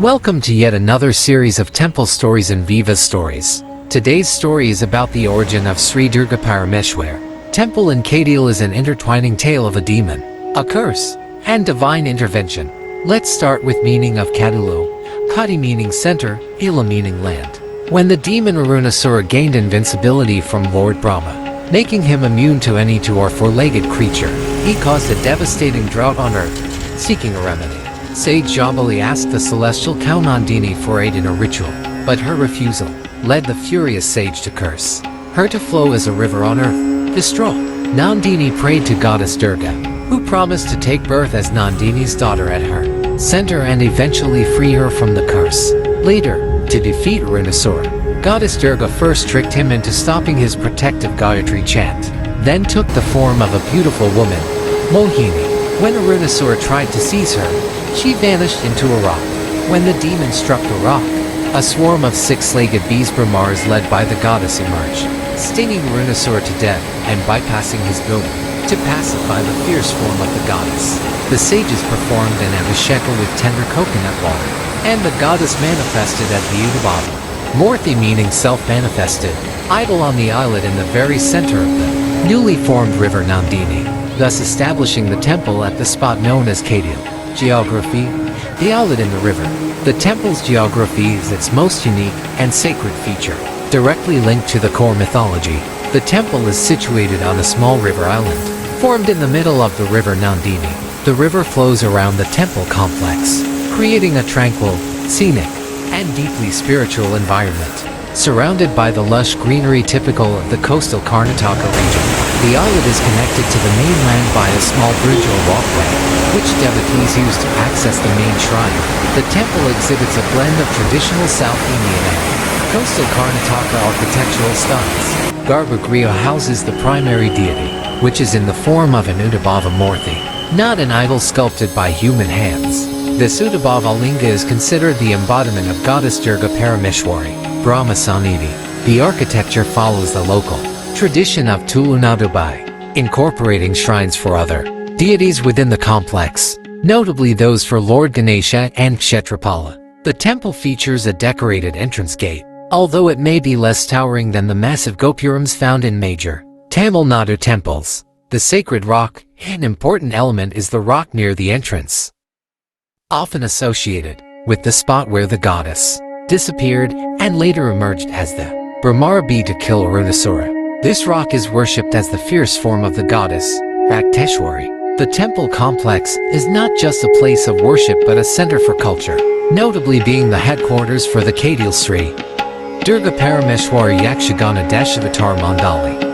Welcome to yet another series of temple stories and ViVAs Stories. Today's story is about the origin of Sri Durgaaparameshwari Temple in Kateelu is an intertwining tale of a demon, a curse, and divine intervention. Let's start with meaning of Kateelu. Kati meaning center, Ila meaning land. When the demon Arunasura gained invincibility from Lord Brahma, making him immune to any two or four-legged creature, he caused a devastating drought on earth. Seeking a remedy, Sage Jabali asked the celestial cow Nandini for aid in a ritual, but her refusal led the furious sage to curse her to flow as a river on earth. Distraught, Nandini prayed to Goddess Durga, who promised to take birth as Nandini's daughter at her center and eventually free her from the curse. Later, to defeat Arunasura, Goddess Durga first tricked him into stopping his protective Gayatri chant, then took the form of a beautiful woman, Mohini. When Arunasura tried to seize her, she vanished into a rock. When the demon struck the rock, a swarm of six-legged bees Bhramaras led by the goddess emerged, stinging Arunasura to death and bypassing his building. To pacify the fierce form of the goddess, the sages performed an Abhisheka with tender coconut water, and the goddess manifested at the Udhbhava Moorthi meaning self-manifested, idol on the islet in the very center of the newly formed River Nandini, thus establishing the temple at the spot known as Kateelu. Geography: the islet in the river. The temple's geography is its most unique and sacred feature. Directly linked to the core mythology, the temple is situated on a small river island, formed in the middle of the River Nandini. The river flows around the temple complex, creating a tranquil, scenic, and deeply spiritual environment. Surrounded by the lush greenery typical of the coastal Karnataka region, the islet is connected to the mainland by a small bridge or walkway, which devotees use to access the main shrine. The temple exhibits a blend of traditional South Indian and coastal Karnataka architectural styles. Garbhagriha houses the primary deity, which is in the form of an Udhbhava Moorthi, not an idol sculpted by human hands. This Udhbhava linga is considered the embodiment of Goddess Durgaparameshwari, Brahma Sannidhi. The architecture follows the local tradition of Tulunadu by incorporating shrines for other deities within the complex, notably those for Lord Ganesha and Kshetrapala. The temple features a decorated entrance gate, although it may be less towering than the massive gopurams found in major Tamil Nadu temples. The sacred rock, an important element, is the rock near the entrance, often associated with the spot where the goddess disappeared and later emerged as the Bhramaras to kill Arunasura. This rock is worshipped as the fierce form of the goddess, Rakteshwari. The temple complex is not just a place of worship but a center for culture, notably being the headquarters for the Kateel Sri Durgaaparameshwari Yakshagana Dashavatar Mandali.